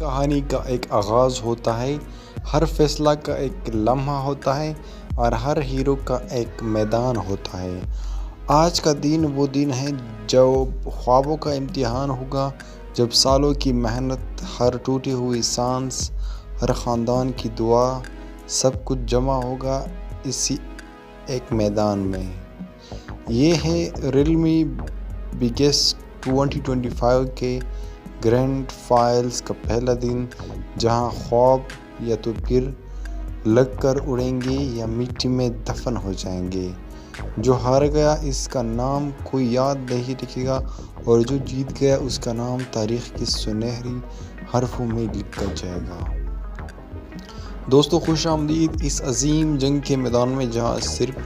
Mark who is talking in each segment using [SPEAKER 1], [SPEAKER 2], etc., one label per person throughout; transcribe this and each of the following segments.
[SPEAKER 1] کہانی کا ایک آغاز ہوتا ہے، ہر فیصلہ کا ایک لمحہ ہوتا ہے اور ہر ہیرو کا ایک میدان ہوتا ہے۔ آج کا دن وہ دن ہے جب خوابوں کا امتحان ہوگا، جب سالوں کی محنت، ہر ٹوٹی ہوئی سانس، ہر خاندان کی دعا، سب کچھ جمع ہوگا اسی ایک میدان میں۔ یہ ہے ریئلمی بگیسٹ 2025 کے گرینڈ فائنلز کا پہلا دن، جہاں خواب یا تو پھر لگ کر اڑیں گے یا مٹی میں دفن ہو جائیں گے۔ جو ہار گیا اس کا نام کوئی یاد نہیں رکھے گا، اور جو جیت گیا اس کا نام تاریخ کی سنہری حرفوں میں لکھا جائے گا۔ دوستو، خوش آمدید اس عظیم جنگ کے میدان میں، جہاں صرف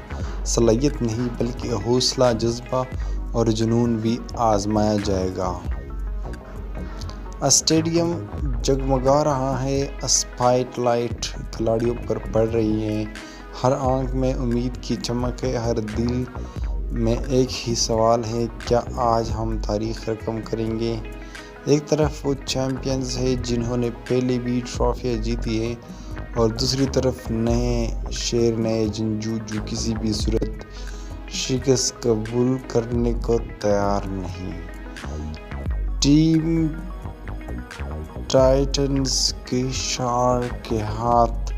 [SPEAKER 1] صلاحیت نہیں بلکہ حوصلہ، جذبہ اور جنون بھی آزمایا جائے گا۔ اسٹیڈیم جگمگا رہا ہے، اسپاٹ لائٹ کھلاڑیوں پر پڑ رہی ہے، ہر آنکھ میں امید کی چمک ہے، ہر دل میں ایک ہی سوال ہے: کیا آج ہم تاریخ رقم کریں گے؟ ایک طرف وہ چیمپئنز ہیں جنہوں نے پہلے بھی ٹرافیاں جیتی ہیں، اور دوسری طرف نئے شیر، نئے جنگجو جو کسی بھی صورت شکست قبول کرنے کو تیار نہیں۔ ٹیم ٹائٹنز کے شارک کے ہاتھ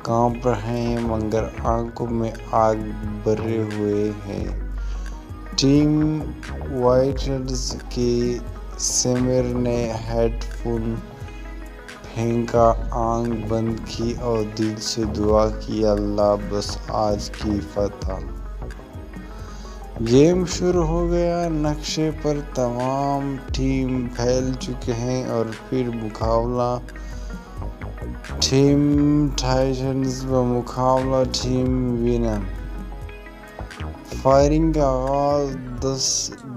[SPEAKER 1] کانپ رہے ہیں مگر آنکھوں میں آگ بھرے ہوئے ہیں۔ ٹیم وائلڈز کے سمیر نے ہیڈ فون پھینکا، آنکھ بند کی اور دل سے دعا کی: اللہ بس آج کی فتح۔ گیم شروع ہو گیا، نقشے پر تمام ٹیم پھیل چکے ہیں اور پھر مقابلہ ٹیم ٹائٹنز بمقابلہ ٹیم وینم۔ فائرنگ کا آغاز، 10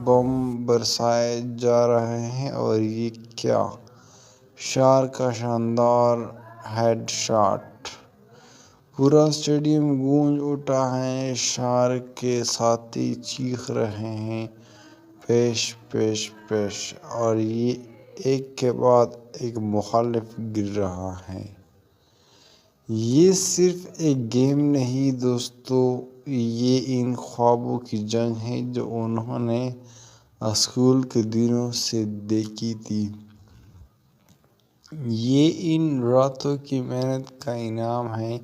[SPEAKER 1] بم برسائے جا رہے ہیں، اور یہ کیا! شارک کا شاندار ہیڈ شاٹ! پورا اسٹیڈیم گونج اٹھا ہے، شارک کے ساتھی چیخ رہے ہیں: پیش پیش پیش! اور ایک کے بعد ایک مخالف گر رہا ہے۔ یہ صرف ایک گیم نہیں دوستو، یہ ان خوابوں کی جنگ ہے جو انہوں نے اسکول کے دنوں سے دیکھی تھی۔ یہ ان راتوں کی محنت کا انعام ہے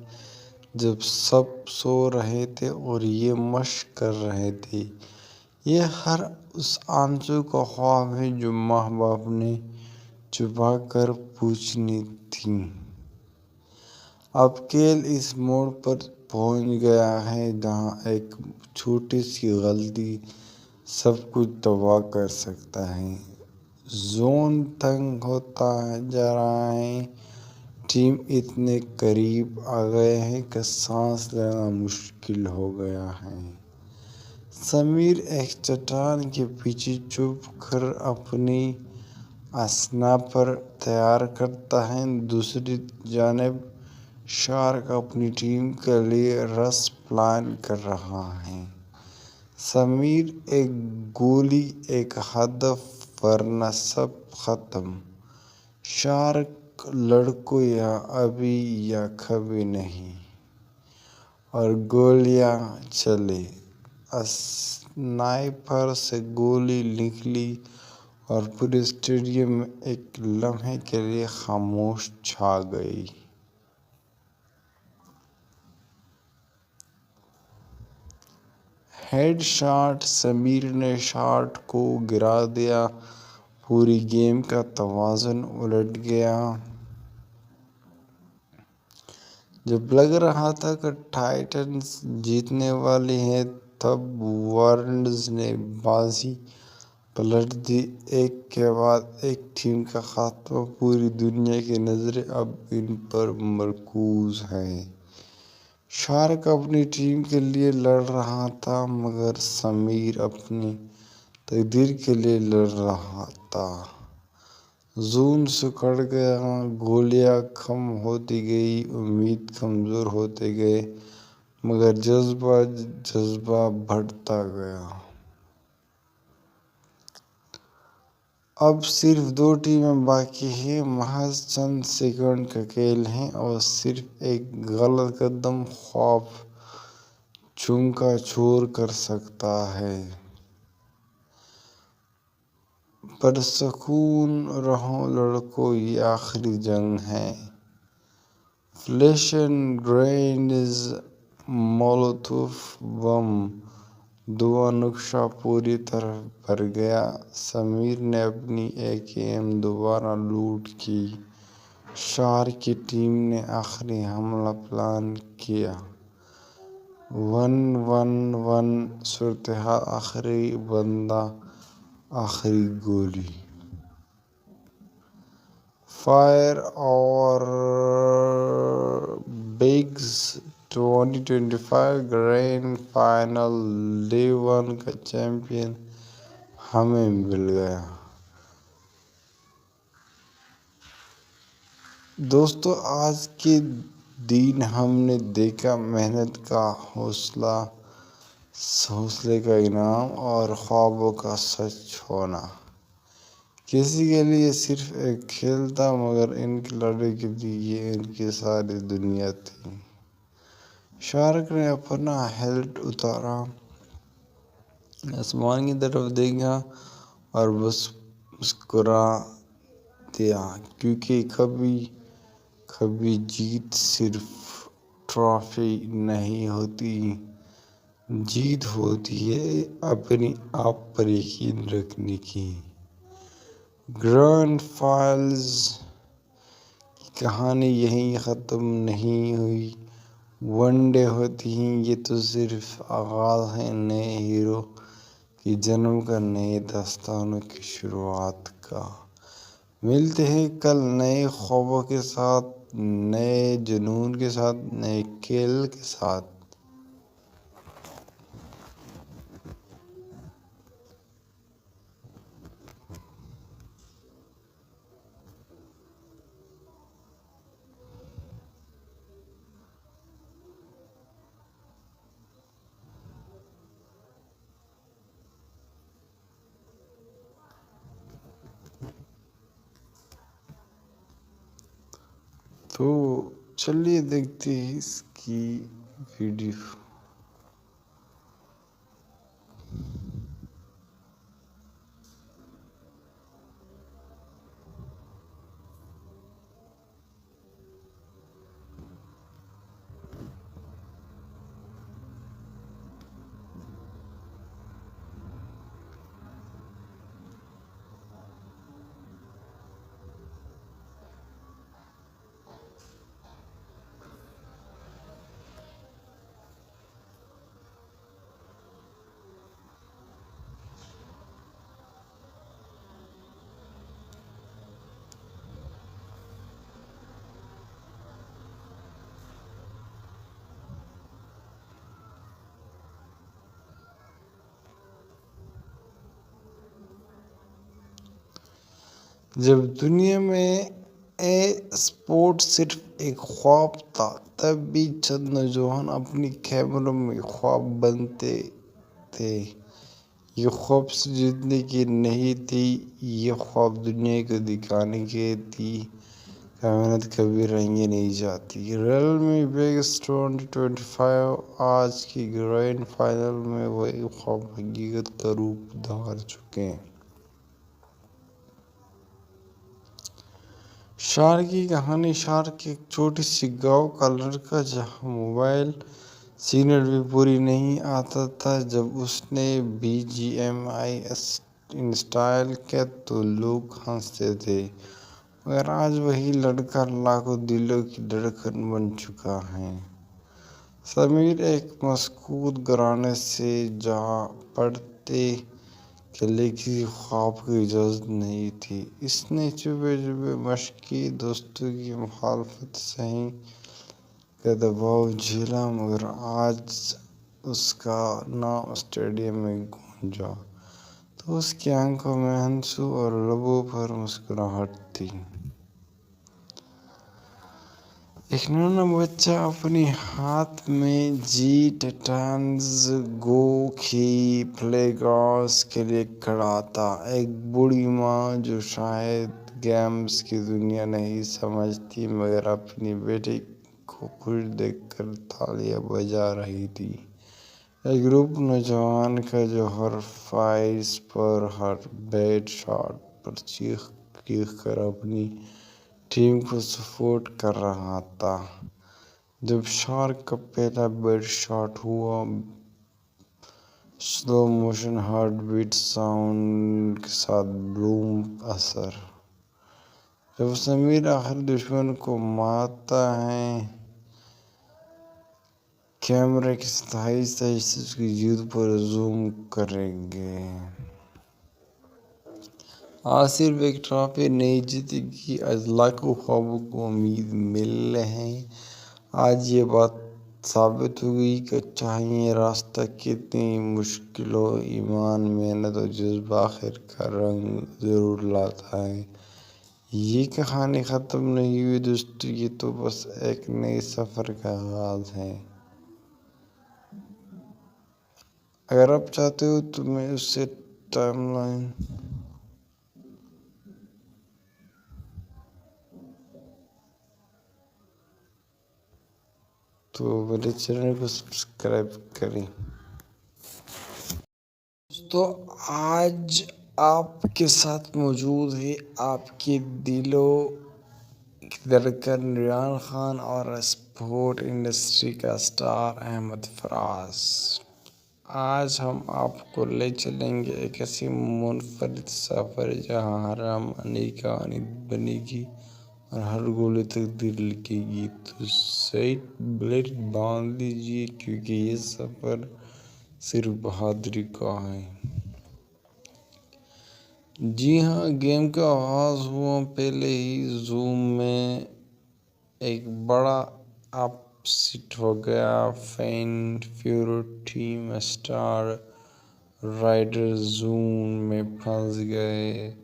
[SPEAKER 1] جب سب سو رہے تھے اور یہ مشق کر رہے تھے۔ یہ ہر اس آنسو کا خواب ہے جو ماں باپ نے چھپا کر پوچھنی تھی۔ اب کھیل اس موڑ پر پہنچ گیا ہے جہاں ایک چھوٹی سی غلطی سب کچھ تباہ کر سکتا ہے۔ زون تنگ ہوتا جا رہا ہے، ٹیم اتنے قریب آ گئے ہیں کہ سانس لینا مشکل ہو گیا ہے۔ سمیر ایک چٹان کے پیچھے چھپ کر اپنی اسنائپر تیار کرتا ہے، دوسری جانب شارک اپنی ٹیم کے لیے ریس پلان کر رہا ہے۔ سمیر ایک گولی، ایک ہدف، ورنہ سب ختم۔ شارک لڑکوں یا ابھی یا کبھی نہیں۔ اور گولیاں چلیں، اسنائپر سے گولی نکلی اور پورے اسٹیڈیم میں ایک لمحے کے لیے خاموشی چھا گئی۔ ہیڈ شاٹ، سمیر نے شاٹ کو گرا دیا، پوری گیم کا توازن الٹ گیا۔ جب لگ رہا تھا کہ ٹائٹنز جیتنے والے ہیں، تب وائلڈز نے بازی پلٹ دی۔ ایک کے بعد ایک ٹیم کا خاتمہ، پوری دنیا کی نظریں اب ان پر مرکوز ہیں۔ شارک اپنی ٹیم کے لیے لڑ رہا تھا مگر سمیر اپنی تقدیر کے لیے لڑ رہا تھا۔ زون سکڑ گیا، گولیاں کم ہوتی گئیں، امید کمزور ہوتے گئے، مگر جذبہ بڑھتا گیا۔ اب صرف 2 ٹیمیں باقی ہیں، محض چند سیکنڈ کا کھیل ہے اور صرف ایک غلط قدم خواب چونکا چور کر سکتا ہے۔ پرسکون رہو لڑکو، یہ آخری جنگ ہے۔ فلیش اینڈ گرینیڈز، مولوتوف بم، دھواں نقشہ پوری طرح بھر گیا۔ سمیر نے اپنی AKM دوبارہ لوڈ کی۔ شارک کی ٹیم نے آخری حملہ پلان کیا۔ 1-1-1 صورتحال، آخری بندہ، آخری گولی۔ فائر اور بگز 2025 گرینڈ فائنل ڈے 1 کا چیمپئن ہمیں مل گیا۔ دوستو، آج کے دن ہم نے دیکھا محنت کا حوصلے کا انعام اور خوابوں کا سچ ہونا۔ کسی کے لیے صرف ایک کھیل تھا، مگر ان کھلاڑیوں کے لیے یہ ان کی ساری دنیا تھی۔ شارک نے اپنا ہیلمٹ اتارا، آسمان کی طرف دیکھا اور بس مسکرا دیا، کیونکہ کبھی جیت صرف ٹرافی نہیں ہوتی، جیت ہوتی ہے اپنے آپ پر یقین رکھنے کی۔ گرینڈ فائنلز کی کہانی یہیں ختم نہیں ہوئی۔ ون ڈے ہوتے ہی یہ تو صرف آغاز ہے نئے ہیرو کے جنم کا، نئے داستانوں کی شروعات کا۔ ملتے ہیں کل نئے خوابوں کے ساتھ، نئے جنون کے ساتھ، نئے کھیل کے ساتھ۔ تو چلیے دیکھتے ہیں اس کی ویڈیو۔ جب دنیا میں اسپورٹ صرف ایک خواب تھا، تب بھی چند نوجوان اپنی کیمروں میں خواب بنتے تھے۔ یہ خواب سے جیتنے کی نہیں تھی، یہ خواب دنیا کو دکھانے کی تھی کہ محنت کبھی رنگی نہیں جاتی۔ ریئل می بگز 2025 آج کی گرینڈ فائنل میں وہی خواب حقیقت کا روپ دھار چکے ہیں۔ شارک کی کہانی۔ شارک ایک چھوٹی سی گاؤں کا لڑکا جہاں موبائل سگنل بھی پوری نہیں آتا تھا۔ جب اس نے BGMI انسٹال کیا تو لوگ ہنستے تھے، مگر آج وہی لڑکا لاکھوں دلوں کی دھڑکن بن چکا ہے۔ سمیر ایک مسکوت گھرانے سے جا پڑھتے کہ لیکن کسی خواب کی اجازت نہیں تھی۔ اس نے چھپے چھپے مشق کی، دوستوں کی مخالفت سہی، کا دباؤ جھیلا، مگر آج اس کا نام اسٹیڈیم میں گونجا تو اس کی آنکھوں میں آنسو اور لبوں پر مسکراہٹ تھی۔ ایک نانا بچہ اپنی ہاتھ میں جی ٹائٹنز گو کی پلے گراؤنڈز کے لیے کھڑا تھا۔ ایک بوڑھی ماں جو شاید گیمز کی دنیا نہیں سمجھتی مگر اپنی بیٹی کو خوش دیکھ کر تالیاں بجا رہی تھی۔ ایک گروپ نوجوان کا جو ہر فائز پر ہر بیڈ شاٹ پر چیخ کر اپنی ٹیم کو سپورٹ کر رہا تھا۔ جب شارک کا پہلا بیڈ شاٹ ہوا، slow motion heart beat sound کے ساتھ بوم اثر، جب سمیر آخری دشمن کو مارتا ہے، کیمرے کے ساتھ آہستہ آہستہ اس کی جیت پر زوم کریں گے۔ آج صرف ایک ٹرافی نہیں جیتے گی، آج لاکھوں خوابوں کو امید مل ہے۔ آج یہ بات ثابت ہو گئی کہ چاہے یہ راستہ کتنی مشکل ہو، ایمان، محنت اور جذبہ آخر کار رنگ ضرور لاتا ہے۔ یہ کہانی ختم نہیں ہوئی دوستو، یہ تو بس ایک نئے سفر کا آغاز ہے۔ اگر آپ چاہتے ہو تو میں اسے ٹائم لائن تو میرے چینل کو سبسکرائب کریں۔ دوستو، آج آپ کے ساتھ موجود ہے آپ کے دلوں کی دھڑکن ریان خان اور اسپورٹ انڈسٹری کا اسٹار احمد فراز۔ آج ہم آپ کو لے چلیں گے ایک ایسی منفرد سفر جہاں ہر نئی کہانی بنے گی اور ہر گولی تقدیر لکھے گی۔ تو سیٹ بیلٹ باندھ لیجئے کیونکہ یہ سفر صرف بہادری کا ہے۔ جی ہاں، گیم کا آغاز ہوا پہلے ہی زوم میں ایک بڑا اپ سیٹ ہو گیا۔ Fan favourite team star raider zone میں پھنس گئے۔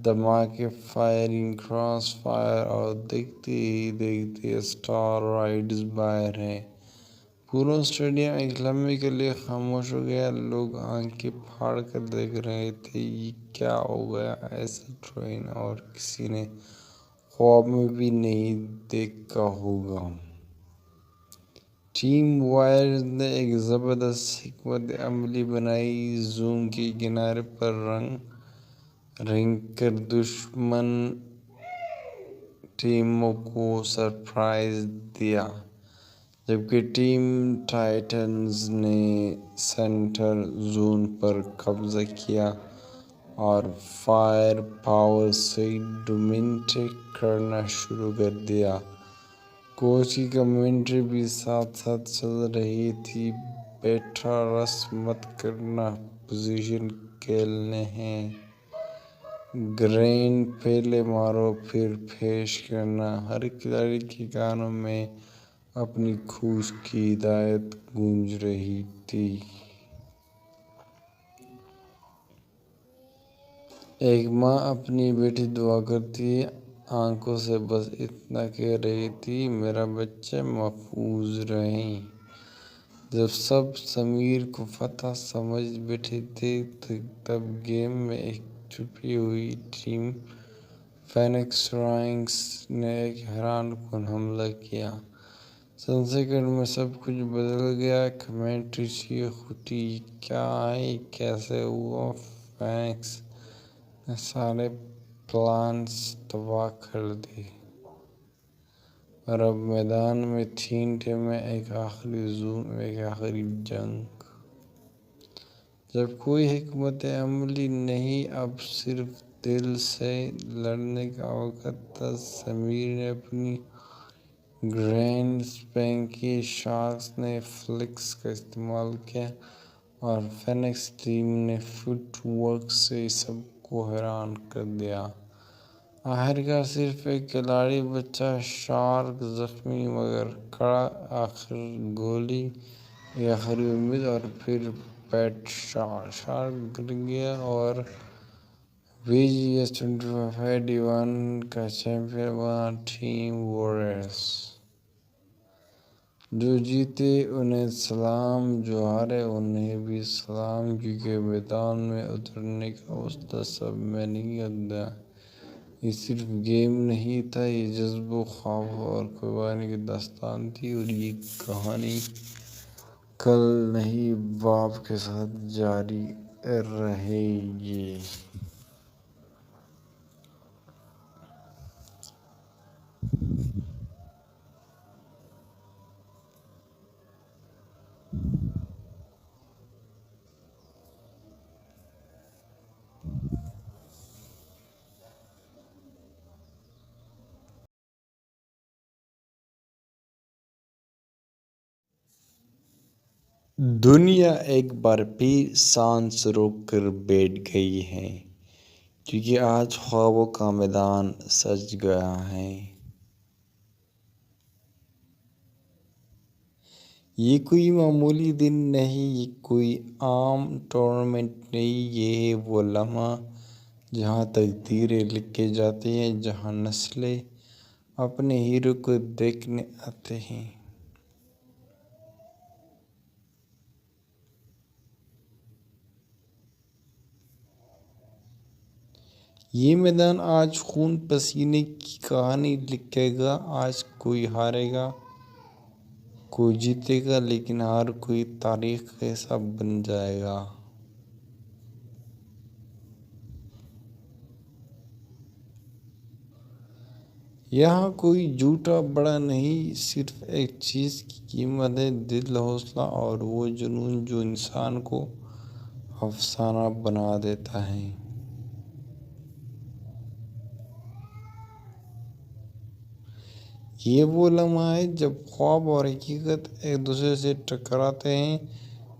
[SPEAKER 1] دھماکے، فائرنگ، کراس فائر اور دیکھتے ہی دیکھتے اسٹار رائڈرز باہر ہیں۔ پورا اسٹیڈیم ایک لمحے کے لیے خاموش ہو گیا۔ لوگ آنکھیں پھاڑ کر دیکھ رہے تھے، یہ کیا ہو گیا؟ ایسی ٹرین اور کسی نے خواب میں بھی نہیں دیکھا ہوگا۔ ٹیم وائرز نے ایک زبردست حکمت عملی بنائی۔ زون کے کنارے پر رنگ کر دشمن ٹیموں کو سرپرائز دیا، جبکہ ٹیم ٹائٹنز نے سینٹر زون پر قبضہ کیا اور فائر پاور سے ڈومینیٹ کرنا شروع کر دیا۔ کوچ کی کمنٹری بھی ساتھ ساتھ چل رہی تھی، بیٹا رش مت کرنا، پوزیشن کھیلنے ہے، گرینیڈ پہلے مارو پھر پیش کرنا۔ ہر کھلاڑی کے کانوں میں اپنی کوچ کی ہدایت گونج رہی تھی۔ ایک ماں اپنی بیٹی دعا کرتی آنکھوں سے بس اتنا کہہ رہی تھی، میرا بچہ محفوظ رہے۔ جب سب سمیر کو فتح سمجھ بیٹھے تھے تب گیم میں ایک چھپی ہوئی ٹیم فینکس رائزنگ نے ایک حیران کن حملہ کیا۔ چند سیکنڈ میں سب کچھ بدل گیا۔ کمنٹری چیخ اٹھی، یہ کیا ہے؟ یہ کیسے ہوا؟ فینکس نے سارے پلانز تباہ کر دیے اور اب میدان میں تین ٹیمیں، ایک آخری زون، ایک آخری جنگ۔ جب کوئی حکمت عملی نہیں، اب صرف دل سے لڑنے کا وقت تھا۔ سمیر نے اپنی گرینیڈ پھینکی، شارکس نے فلکس کا استعمال کیا اور فینکس ٹیم نے فٹ ورک سے سب کو حیران کر دیا۔ آخرکار صرف ایک کھلاڑی بچا، شارک زخمی مگر کھڑا، آخری گولی، ایک آخری امید اور پھر پیٹ شاٹ۔ شارک گر گیا اور VGS 25 کا چیمپئن بنا ٹیم وارریئرز۔ جو جیتے انہیں سلام، جو ہارے انہیں بھی سلام، کیونکہ میدان میں اترنے کا حوصلہ سب میں نہیں ہوتا۔ یہ صرف گیم نہیں تھا، یہ جذبہ، خواب اور قربانی کی داستان تھی، اور یہ کہانی کل نئی باب کے ساتھ جاری رہے گی۔ دنیا ایک بار پھر سانس روک کر بیٹھ گئی ہے، کیونکہ آج خوابوں کا میدان سج گیا ہے۔ یہ کوئی معمولی دن نہیں، یہ کوئی عام ٹورنامنٹ نہیں، یہ ہے وہ لمحہ جہاں تقدیریں لکھی جاتی ہیں، جہاں نسلیں اپنے ہیرو کو دیکھنے آتے ہیں۔ یہ میدان آج خون پسینے کی کہانی لکھے گا۔ آج کوئی ہارے گا، کوئی جیتے گا، لیکن ہر کوئی تاریخ کا حصہ بن جائے گا۔ یہاں کوئی جھوٹا بڑا نہیں، صرف ایک چیز کی قیمت ہے، دل، حوصلہ اور وہ جنون جو انسان کو افسانہ بنا دیتا ہے۔ یہ وہ لمحہ ہے جب خواب اور حقیقت ایک دوسرے سے ٹکراتے ہیں،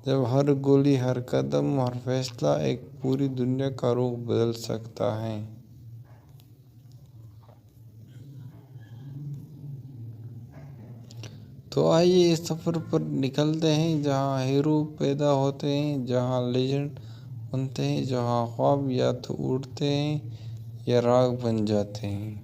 [SPEAKER 1] جب ہر گولی، ہر قدم، ہر فیصلہ ایک پوری دنیا کا رخ بدل سکتا ہے۔ تو آئیے اس سفر پر نکلتے ہیں، جہاں ہیرو پیدا ہوتے ہیں، جہاں لیجنڈ بنتے ہیں، جہاں خواب یا تو اڑتے ہیں یا راگ بن جاتے ہیں۔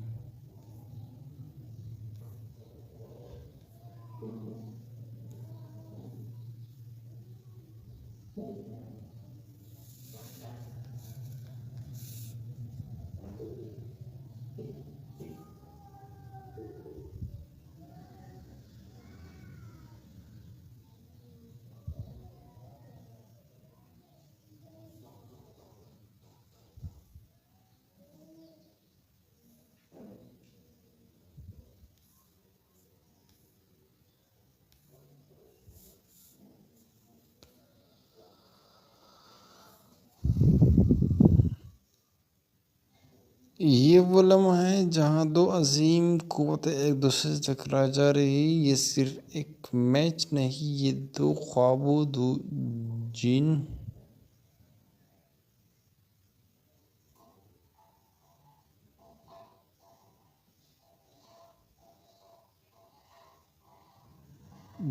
[SPEAKER 1] یہ وہ لمحہ ہے جہاں دو عظیم قوتیں ایک دوسرے سے ٹکرا جا رہی ہیں۔ یہ صرف ایک میچ نہیں، یہ دو خوابوں، دو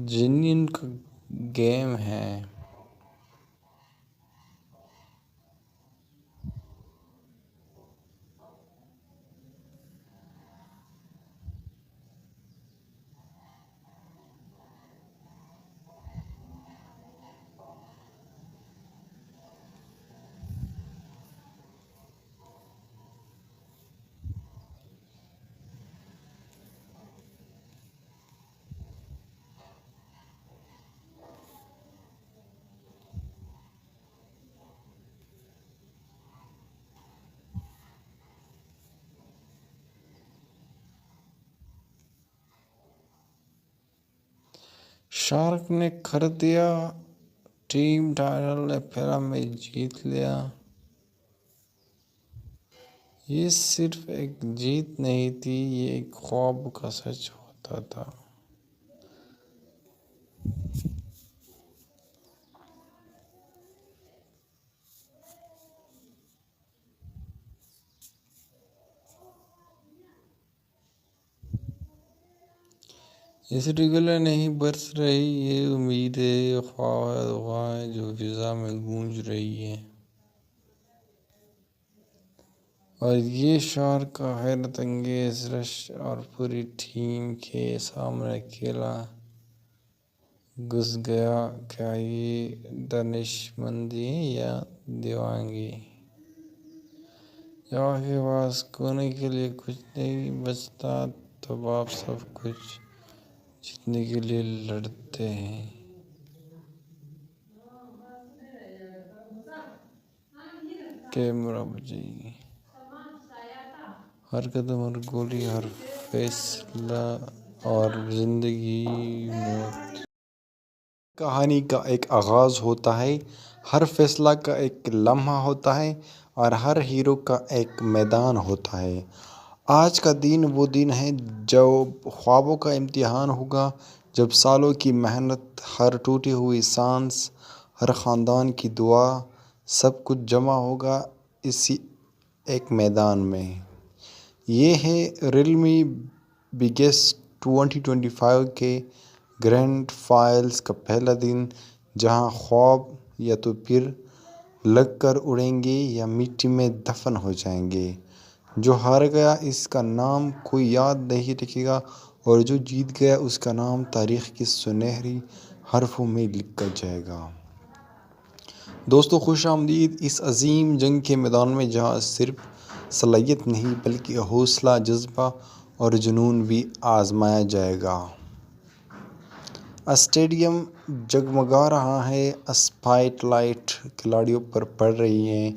[SPEAKER 1] جنین کا گیم ہے۔ شارک نے خریدیا ٹیم ٹائٹل، نے پہلا میچ جیت لیا۔ یہ صرف ایک جیت نہیں تھی، یہ ایک خواب کا سچ ہوتا تھا۔ یہ ریگولر نہیں برس رہی، یہ امید ہے، یہ خواہ ہے، دعا ہے جو فضا میں گونج رہی ہے۔ اور یہ شارک کا حیرت انگیز رش اور پوری ٹیم کے سامنے اکیلا گھس گیا۔ کیا یہ دانشمندی ہے یا دیوانگی؟ جب آپ کے پاس کھونے کے لیے کچھ نہیں بچتا تب آپ سب کچھ جیتنے کے لیے لڑتے ہیں۔ کیمرہ بجائیے۔ ہر قدم، ہر گولی، ہر فیصلہ اور زندگی موت کہانی کا ایک آغاز ہوتا ہے۔ ہر فیصلہ کا ایک لمحہ ہوتا ہے اور ہر ہیرو کا ایک میدان ہوتا ہے۔ آج کا دن وہ دن ہے جب خوابوں کا امتحان ہوگا، جب سالوں کی محنت، ہر ٹوٹی ہوئی سانس، ہر خاندان کی دعا، سب کچھ جمع ہوگا اسی ایک میدان میں۔ یہ ہے ریئلمی بگیسٹ 2025 کے گرینڈ فائنلز کا پہلا دن، جہاں خواب یا تو پھر لگ کر اڑیں گے یا مٹی میں دفن ہو جائیں گے۔ جو ہار گیا اس کا نام کوئی یاد نہیں رکھے گا، اور جو جیت گیا اس کا نام تاریخ کی سنہری حروفوں میں لکھا جائے گا۔ دوستو، خوش آمدید اس عظیم جنگ کے میدان میں، جہاں صرف صلاحیت نہیں بلکہ حوصلہ، جذبہ اور جنون بھی آزمایا جائے گا۔ اسٹیڈیم جگمگا رہا ہے، اسپاٹ لائٹ کھلاڑیوں پر پڑ رہی ہے،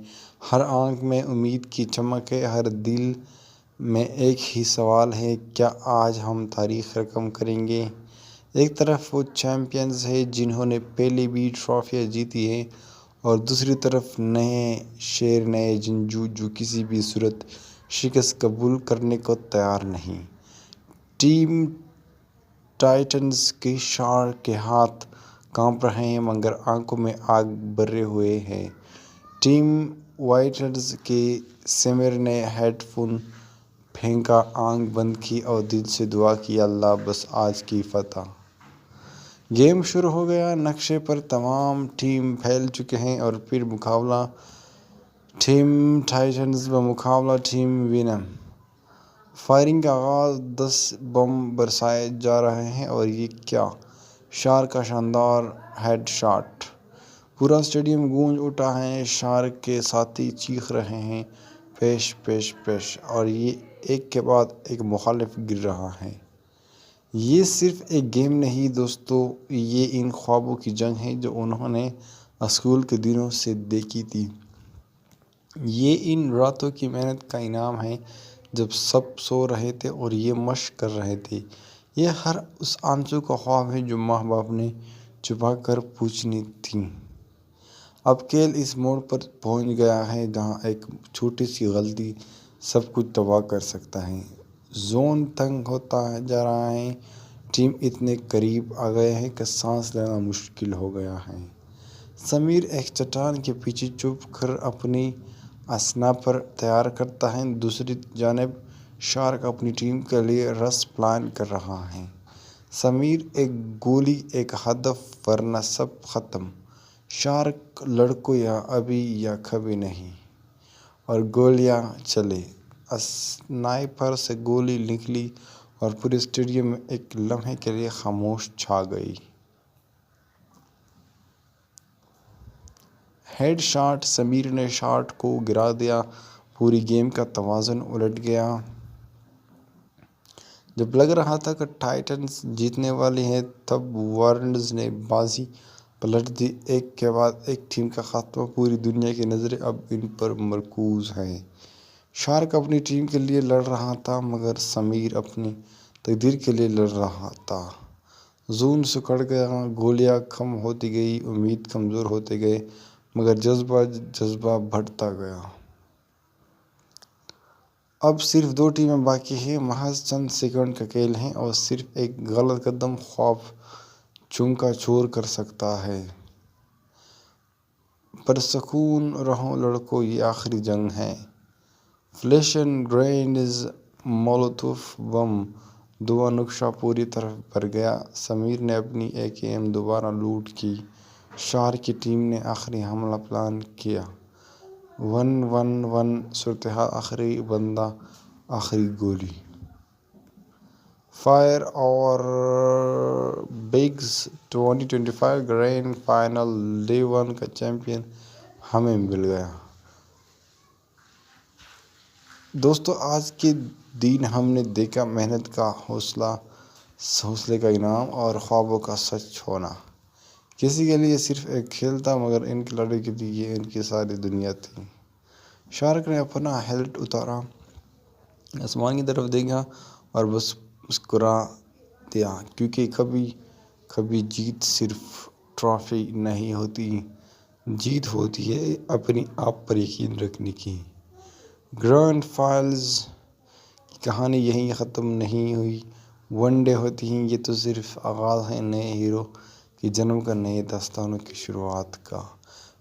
[SPEAKER 1] ہر آنکھ میں امید کی چمک ہے، ہر دل میں ایک ہی سوال ہے، کیا آج ہم تاریخ رقم کریں گے؟ ایک طرف وہ چیمپئنز ہیں جنہوں نے پہلے بھی ٹرافیاں جیتی ہیں، اور دوسری طرف نئے شیر، نئے جنگجو جو کسی بھی صورت شکست قبول کرنے کو تیار نہیں۔ ٹیم ٹائٹنز کے شارک کے ہاتھ کانپ رہے ہیں مگر آنکھوں میں آگ بھرے ہوئے ہے۔ ٹیم وائٹرز کے سمیر نے ہیڈ فون پھینکا، آنکھ بند کی اور دل سے دعا کی، اللہ بس آج کی فتح۔ گیم شروع ہو گیا۔ نقشے پر تمام ٹیم پھیل چکے ہیں اور پھر مقابلہ ٹیم ٹائٹنز بمقابلہ ٹیم وینم۔ فائرنگ کا آغاز، 10 بم برسائے جا رہے ہیں اور یہ کیا! شارک کا شاندار ہیڈ شاٹ! پورا اسٹیڈیم گونج اٹھا ہے، شارک کے ساتھی چیخ رہے ہیں، پیش پیش پیش، اور یہ ایک کے بعد ایک مخالف گر رہا ہے۔ یہ صرف ایک گیم نہیں دوستو، یہ ان خوابوں کی جنگ ہے جو انہوں نے اسکول کے دنوں سے دیکھی تھی۔ یہ ان راتوں کی محنت کا انعام ہے جب سب سو رہے تھے اور یہ مشق کر رہے تھے۔ یہ ہر اس آنسو کا خواب ہے جو ماں باپ نے چھپا کر پوچھنی تھی۔ اب کھیل اس موڑ پر پہنچ گیا ہے جہاں ایک چھوٹی سی غلطی سب کچھ تباہ کر سکتا ہے۔ زون تنگ ہوتا جا رہا ہے، ٹیم اتنے قریب آ گئے ہیں کہ سانس لینا مشکل ہو گیا ہے۔ سمیر ایک چٹان کے پیچھے چھپ کر اپنی اسنائپر تیار کرتا ہے، دوسری جانب شارک اپنی ٹیم کے لیے ریس پلان کر رہا ہے۔ سمیر ایک گولی، ایک ہدف، ورنہ سب ختم۔ شارک لڑکوں یا ابھی یا کبھی نہیں، اور گولیاں چلیں۔ اسنائپر سے گولی نکلی اور پورے اسٹیڈیم میں ایک لمحے کے لیے خاموشی چھا گئی۔ ہیڈ شاٹ، سمیر نے شاٹ کو گرا دیا، پوری گیم کا توازن الٹ گیا۔ جب لگ رہا تھا کہ ٹائٹنز جیتنے والی ہے، تب وارنرز نے بازی پلٹ دی۔ ایک کے بعد ایک ٹیم کا خاتمہ، پوری دنیا کی نظریں اب ان پر مرکوز ہیں۔ شارک اپنی ٹیم کے لیے لڑ رہا تھا مگر سمیر اپنی تقدیر کے لیے لڑ رہا تھا۔ زون سکڑ گیا، گولیاں کم ہوتی گئی، امید کمزور ہوتے گئے، مگر جذبہ بڑھتا گیا۔ اب صرف 2 ٹیمیں باقی ہیں، محض چند سیکنڈ کا کھیل ہے اور صرف ایک غلط قدم خواب چونکا چور کر سکتا ہے۔ پرسکون رہو لڑکو، یہ آخری جنگ ہے۔ فلیشنگ گرینیڈز، مولوتوف بم، دھواں نقشہ پوری طرح بھر گیا۔ سمیر نے اپنی AKM دوبارہ لوڈ کی، شارک کی ٹیم نے آخری حملہ پلان کیا۔ 1-1 صورتحال، آخری بندہ آخری گولی. فائر اور بگز 2025 گرینڈ فائنل ڈے 1 کا چیمپئن ہمیں مل گیا. دوستو آج کے دن ہم نے دیکھا محنت کا حوصلے کا انعام اور خوابوں کا سچ ہونا. کسی کے لیے صرف ایک کھیل تھا مگر ان کھلاڑیوں کے لیے یہ ان کی ساری دنیا تھی. شارک نے اپنا ہیلمٹ اتارا، آسمان کی طرف دیکھا اور بس مسکرا دیا، کیونکہ کبھی جیت صرف ٹرافی نہیں ہوتی، جیت ہوتی ہے اپنی آپ پر یقین رکھنے کی. گرینڈ فائنلز کی کہانی یہیں ختم نہیں ہوئی. ون ڈے ہوتی ہیں، یہ تو صرف آغاز ہے نئے ہیرو کے جنم کا، نئے داستانوں کی شروعات کا.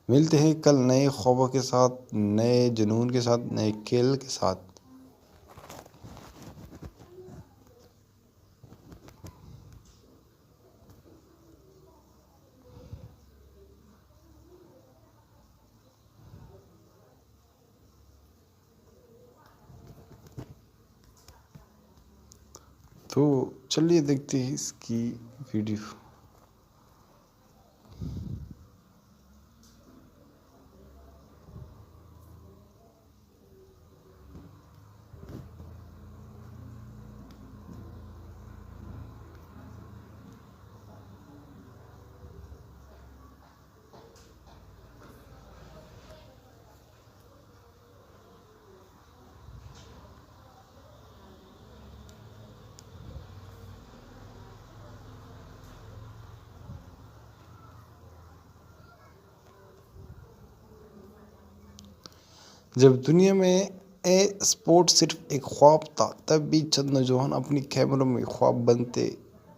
[SPEAKER 1] ملتے ہیں کل نئے خوابوں کے ساتھ، نئے جنون کے ساتھ، نئے کھیل کے ساتھ. تو چلیے دیکھتے ہیں اس کی ویڈیو. جب دنیا میں اسپورٹ صرف ایک خواب تھا، تب بھی چند نوجوان اپنی کیمروں میں خواب بنتے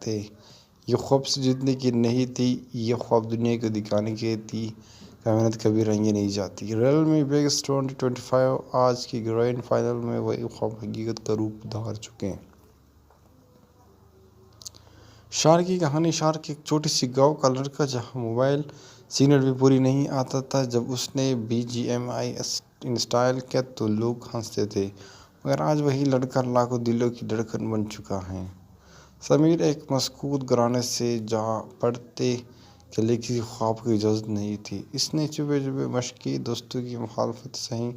[SPEAKER 1] تھے. یہ خواب سے جیتنے کی نہیں تھی، یہ خواب دنیا کو دکھانے کی تھی کہ محنت کبھی رنگی نہیں جاتی. ریئل می بگز 2025 آج کی گرینڈ فائنل میں وہی خواب حقیقت کا روپ دھار چکے ہیں. شارک کی کہانی. شارک ایک چھوٹی سی گاؤں کا لڑکا جہاں موبائل سگنل بھی پوری نہیں آتا تھا. جب اس نے BGMI انسٹال کیا تو لوگ ہنستے تھے، مگر آج وہی لڑکا لاکھوں دلوں کی دھڑکن بن چکا ہے. سمیر ایک مسکوت گھرانے سے جا پڑھتے کے لیے کسی خواب کی اجازت نہیں تھی. اس نے چھپے چھپے مشق کی، دوستوں کی مخالفت سہی،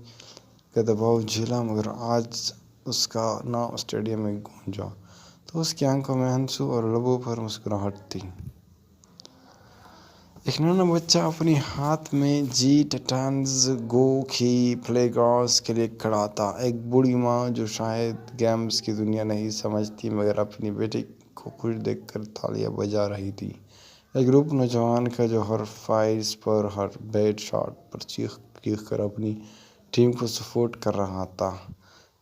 [SPEAKER 1] کا دباؤ جھیلا، مگر آج اس کا نام اسٹیڈیم میں گونجا تو اس کی آنکھوں میں آنسو اور لبوں پر مسکراہٹ تھی. ایک نانا بچہ اپنے ہاتھ میں جی ٹائٹنز گو کی پلے گراؤنڈز کے لیے کھڑا تھا. ایک بوڑھی ماں جو شاید گیمز کی دنیا نہیں سمجھتی مگر اپنی بیٹی کو خوش دیکھ کر تالیاں بجا رہی تھی. ایک گروپ نوجوان کا جو ہر فائز پر، ہر بیڈ شاٹ پر چیخ کر اپنی ٹیم کو سپورٹ کر رہا تھا.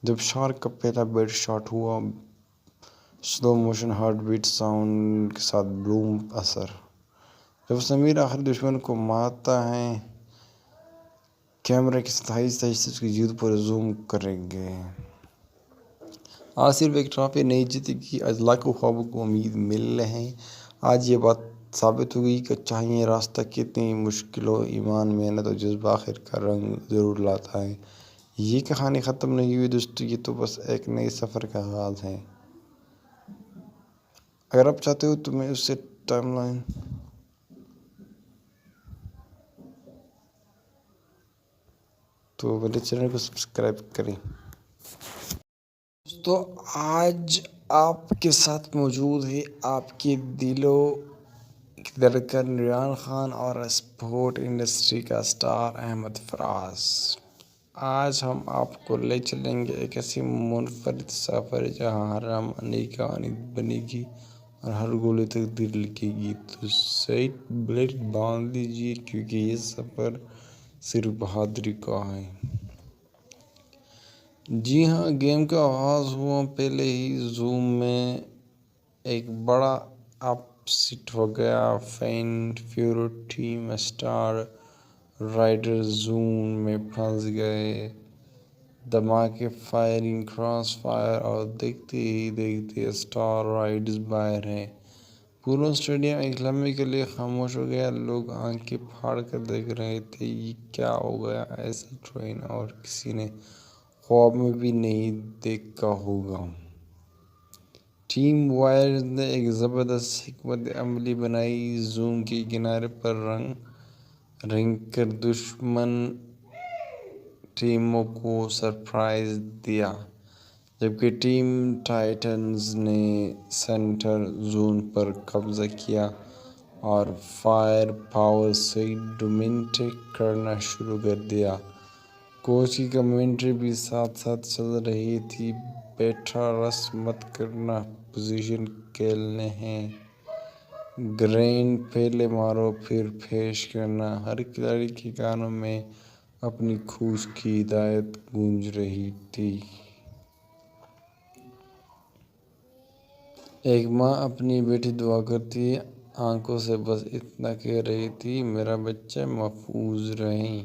[SPEAKER 1] جب شارک کا پہلا بیڈ شاٹ ہوا، slow motion heart beat sound کے ساتھ بوم اثر. جب سمیر آخری دشمن کو مارتا ہے، کیمرے کے ساتھ آہستہ آہستہ اس کی جیت پر زوم کریں گے. آج صرف ایک ٹرافی نہیں جیتی گئی، آج لاکھوں خوابوں کو امید مل رہے ہیں. آج یہ بات ثابت ہوگی کہ چاہے یہ راستہ کتنی مشکل ہو، ایمان، محنت اور جذبہ آخر کار رنگ ضرور لاتا ہے. یہ کہانی ختم نہیں ہوئی دوستو، یہ تو بس ایک نئے سفر کا آغاز ہے. اگر آپ چاہتے ہو تو میں اسے ٹائم لائن تو میرے چینل کو سبسکرائب کریں. تو آج آپ کے ساتھ موجود ہے آپ کے دلوں کی دھڑکن ریان خان اور اسپورٹ انڈسٹری کا اسٹار احمد فراز. آج ہم آپ کو لے چلیں گے ایک ایسی منفرد سفر جہاں ہر رن نئی کہانی بنے گی اور ہر گولی تقدیر لکھے گی. تو سیٹ بیلٹ باندھ لیجیے کیونکہ یہ سفر صرف بہادری کا ہے. جی ہاں، گیم کا آغاز ہوا پہلے ہی زوم میں ایک بڑا اپ سیٹ ہو گیا. Fan favourite team star raider zone میں پھنس گئے. دھماکے، فائرنگ، کراس فائر اور دیکھتے ہی دیکھتے اسٹار رائڈرز باہر ہیں. پورا اسٹیڈیم ایک لمحے کے لیے خاموش ہو گیا۔ لوگ آنکھیں پھاڑ کر دیکھ رہے تھے، یہ کیا ہو گیا؟ ایسی ٹرین اور کسی نے خواب میں بھی نہیں دیکھا ہوگا۔ ٹیم وائرز نے ایک زبردست حکمت عملی بنائی، زون کے کنارے پر رنگ کر دشمن ٹیموں کو سرپرائز دیا، جبکہ ٹیم ٹائٹنز نے سینٹر زون پر قبضہ کیا اور فائر پاور سے ڈومینیٹ کرنا شروع کر دیا۔ کوچ کی کمنٹری بھی ساتھ ساتھ چل رہی تھی، بیٹا رس مت کرنا، پوزیشن کھیلنے ہے، گرینڈ پہلے مارو پھر پیش کرنا۔ ہر کھلاڑی کے کانوں میں اپنی کوچ کی ہدایت گونج رہی تھی۔ ایک ماں اپنی بیٹی دعا کرتی آنکھوں سے بس اتنا کہہ رہی تھی، میرا بچہ محفوظ رہے۔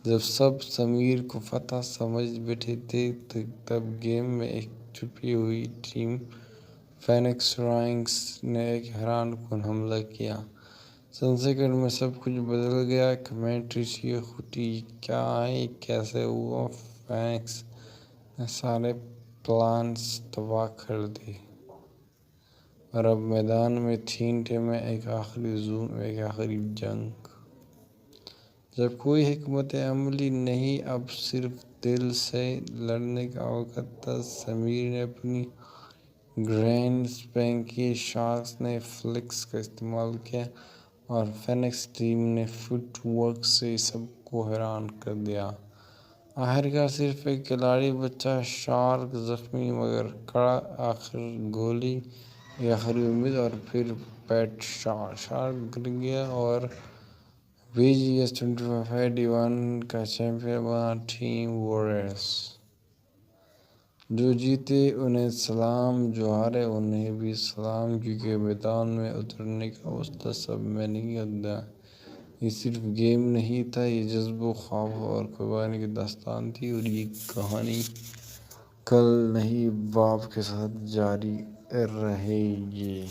[SPEAKER 1] جب سب سمیر کو فتح سمجھ بیٹھے تھے، تب گیم میں ایک چھپی ہوئی ٹیم فینکس رائنگز نے ایک حیران کن حملہ کیا۔ چند سیکنڈ میں سب کچھ بدل گیا۔ کمنٹری چیخ اٹھی، یہ کیا ہے؟ کیسے ہوا؟ فینکس نے سارے پلانز تباہ کر دیے اور اب میدان میں تین ٹیمیں، ایک آخری زون، ایک آخری جنگ۔ جب کوئی حکمت عملی نہیں، اب صرف دل سے لڑنے کا وقت تھا۔ سمیر نے اپنی گرینڈ اسپینکی شارکس نے فلکس کا استعمال کیا اور فینکس ٹیم نے فٹ ورک سے سب کو حیران کر دیا۔ آخرکار صرف ایک کھلاڑی بچا، شارک زخمی مگر کڑا، آخر گولی، ایک آخری امید، اور پھر پیٹ شارک گر گیا اور BGS 25-21 کا چیمپئن بنا۔ ٹیم وارریئرز جو جیتے انہیں سلام، جو ہارے انہیں بھی سلام، کیونکہ میدان میں اترنے کا حوصلہ سب میں نہیں ہوتا۔ یہ صرف گیم نہیں تھا، یہ جذبہ، خواب اور قربانی کی داستان تھی، اور یہ کہانی کل نئی باب کے ساتھ جاری رہے گی۔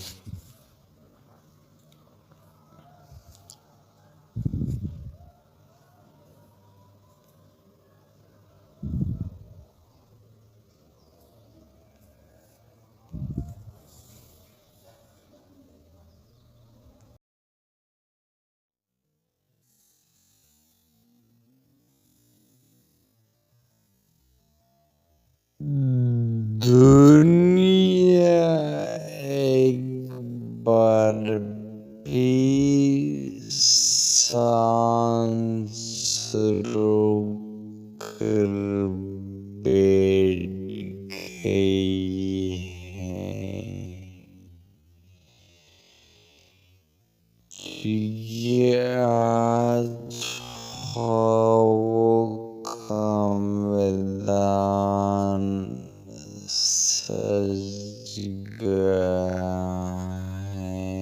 [SPEAKER 1] دنیا ایک بار پھر سانس روک کر بیٹھ گئی ہے، کیونکہ آج خوابوں کا میدان سج گیا ہے۔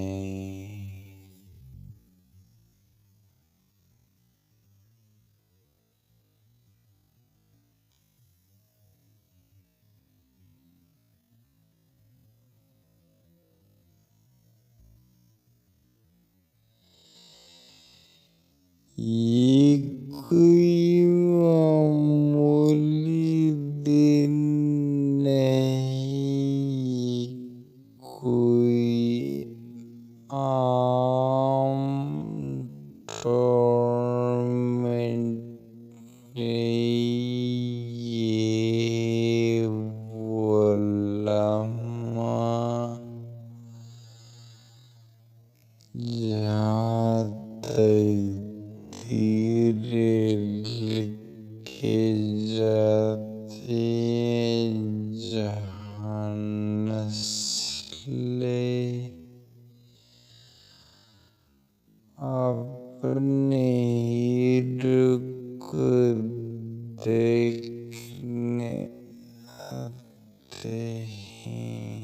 [SPEAKER 1] یہ کوئی معمولی دن نہیں، کوئی عام ٹورنامنٹ نہیں، یہ وہ لمحہ جہاں تقدیریں لکھی جاتی ہیں، جہاں نسلیں اپنے ہیرو کو دیکھنے آتے ہیں۔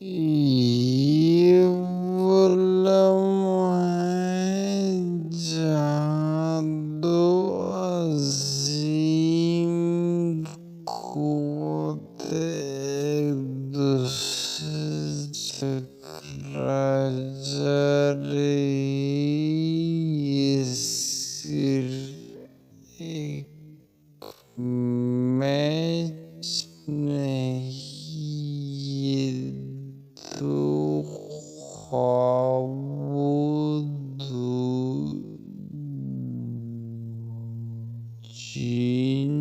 [SPEAKER 1] یہ وہ لمحہ ہے جہاں دو عظیم قوتیں ایک دوسرے سے ٹکرا رہی، یہ صرف ایک میچ نہیں، یہ دو خوابوں، دو جین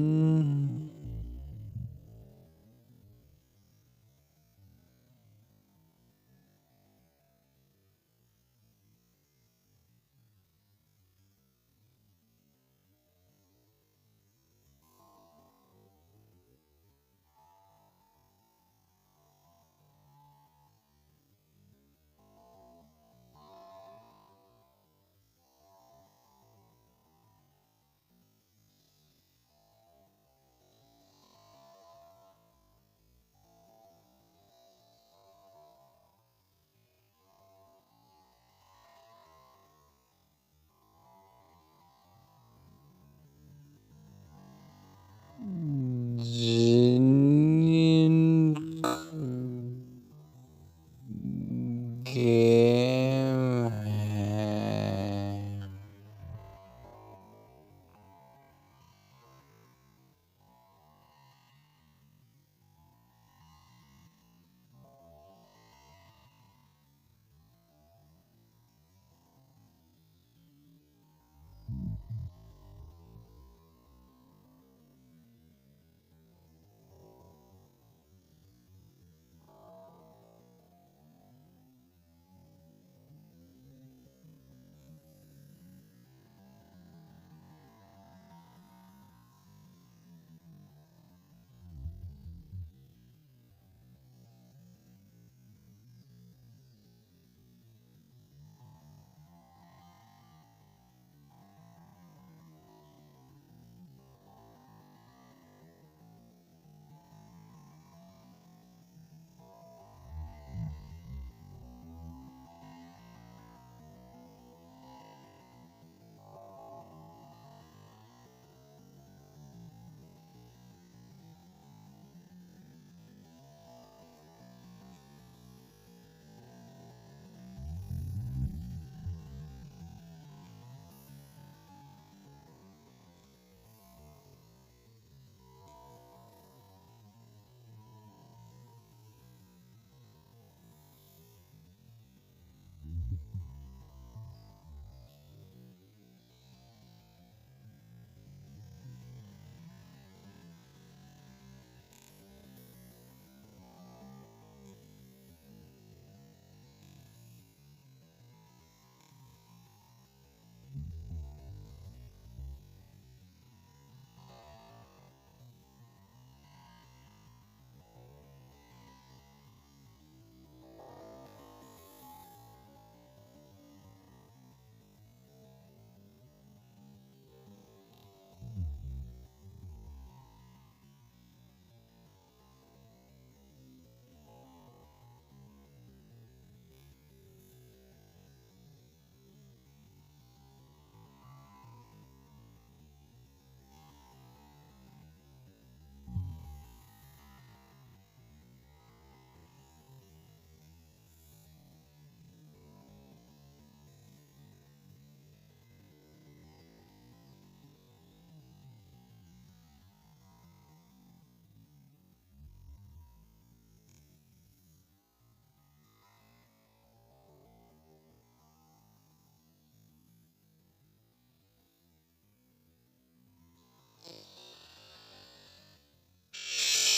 [SPEAKER 1] جنین گیم ہے۔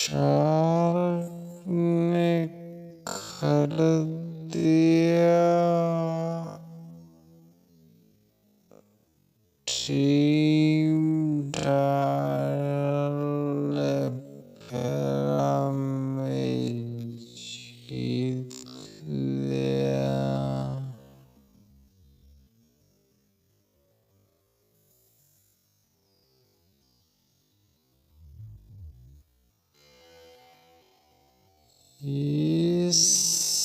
[SPEAKER 1] شارک نے خرید لیا ٹیم ڈائل پہلا میچ جیت لیا۔ اس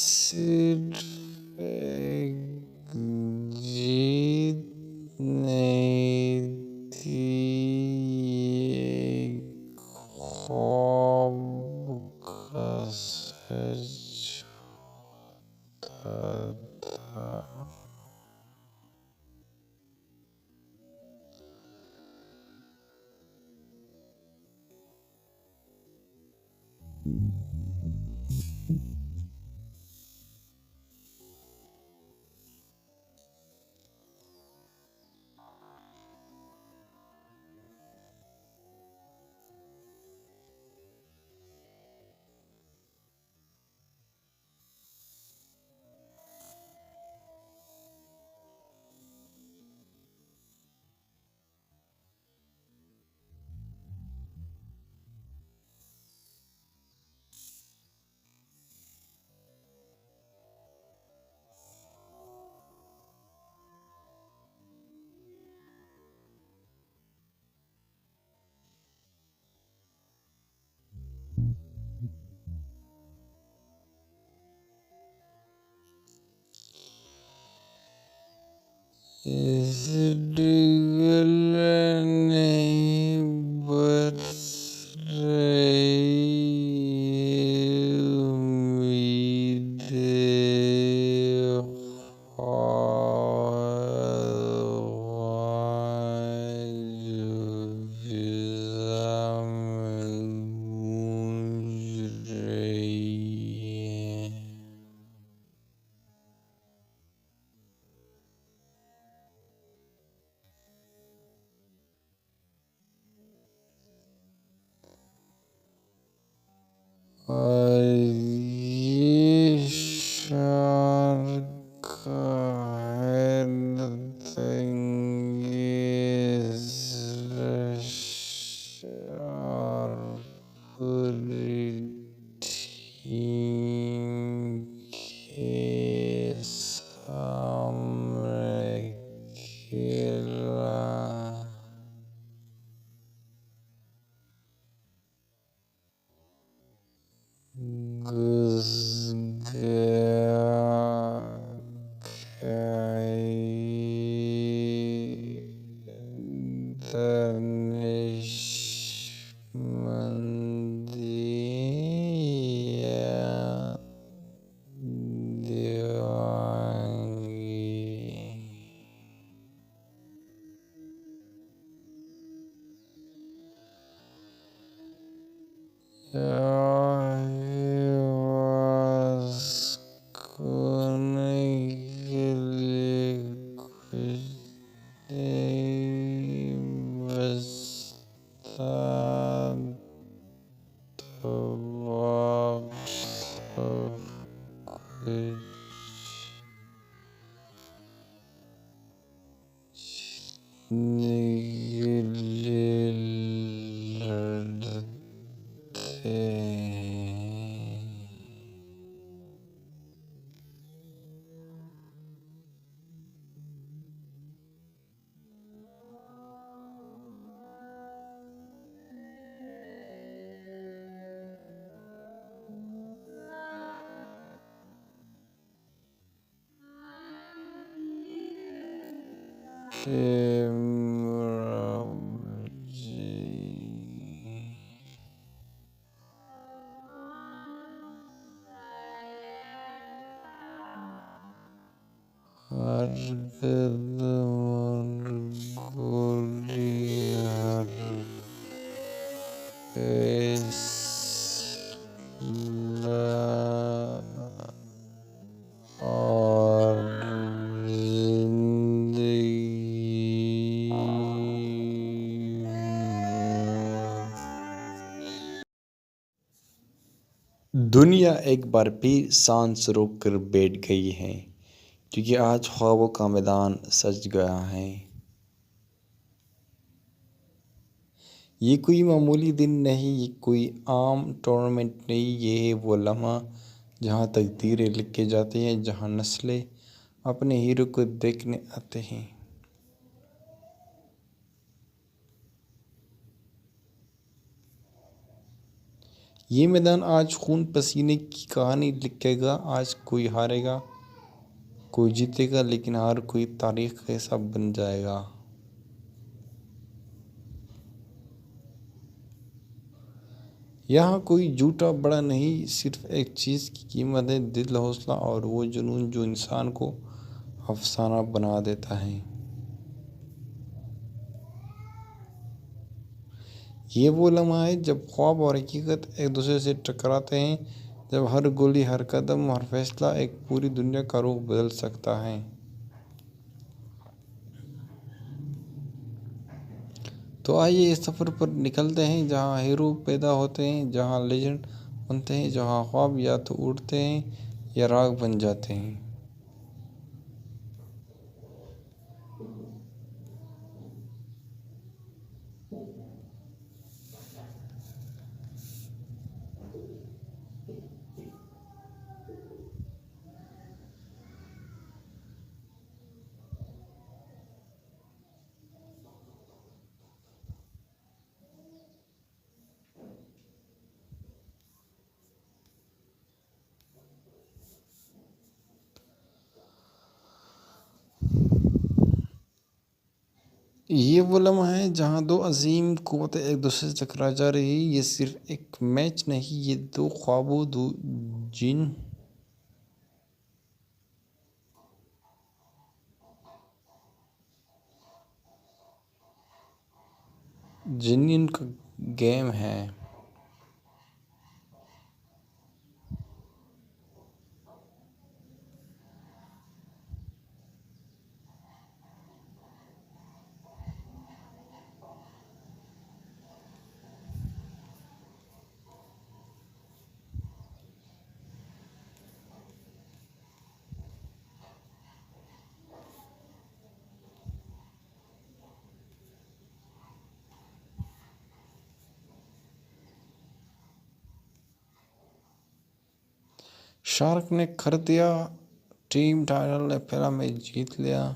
[SPEAKER 1] اس ڈگل نہیں برس رہی امید جو فضا میں گونج رہی ہے. اور یہ شعر کا حیرت انگیز رش اور پوری ٹیم کے سامنے کھیلا. گھس گیا در نشمندی یا دیوانگی. آواز کھونے کے لیے کچھ نہیں بچتا تو اب سب کچھ جیتنے کے لیے لڑتے ہیں. ہر قدم اور گولی ہر فیصلہ اور زندگی دنیا ایک بار پھر سانس روک کر بیٹھ گئی ہے، کیونکہ آج خوابوں کا میدان سج گیا ہے. یہ کوئی معمولی دن نہیں، یہ کوئی عام ٹورنامنٹ نہیں، یہ ہے وہ لمحہ جہاں تقدیریں لکھی جاتی ہیں، جہاں نسلیں اپنے ہیرو کو دیکھنے آتے ہیں. یہ میدان آج خون پسینے کی کہانی لکھے گا. آج کوئی ہارے گا، کوئی جیتے گا، لیکن ہر کوئی تاریخ کا حصہ بن جائے گا. یہاں کوئی جھوٹا بڑا نہیں، صرف ایک چیز کی قیمت ہے: دل، حوصلہ اور وہ جنون جو انسان کو افسانہ بنا دیتا ہے. یہ وہ لمحہ ہے جب خواب اور حقیقت ایک دوسرے سے ٹکراتے ہیں، جب ہر گولی، ہر قدم، ہر فیصلہ ایک پوری دنیا کا رخ بدل سکتا ہے۔ تو آئیے اس سفر پر نکلتے ہیں، جہاں ہیرو پیدا ہوتے ہیں، جہاں لیجنڈ بنتے ہیں، جہاں خواب یا تو اڑتے ہیں یا راگ بن جاتے ہیں۔ یہ وہ لمحہ ہے جہاں دو عظیم قوتیں ایک دوسرے سے ٹکرا جا رہی ہیں۔ یہ صرف ایک میچ نہیں، یہ دو خوابوں، دو جنین کا گیم ہے۔ شارک نے کر دیا، ٹیم ٹائٹل نے پہلا میچ جیت لیا۔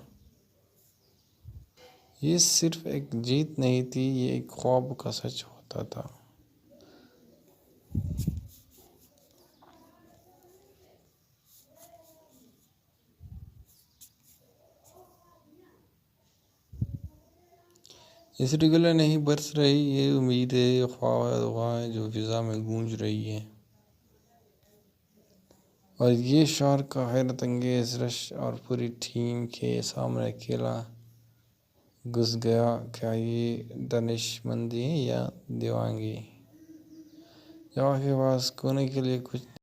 [SPEAKER 1] یہ صرف ایک جیت نہیں تھی، یہ ایک خواب کا سچ ہوتا تھا۔ یہ صرف گلے نہیں برس رہی، یہ امید ہے، یہ خواب دعائیں جو فضا میں گونج رہی ہیں۔ اور یہ شارک کا حیرت انگیز رش اور پوری ٹیم کے سامنے اکیلا گھس گیا۔ کیا یہ دانشمندی ہے یا دیوانگی؟ جب آپ کے پاس کھونے کے لیے کچھ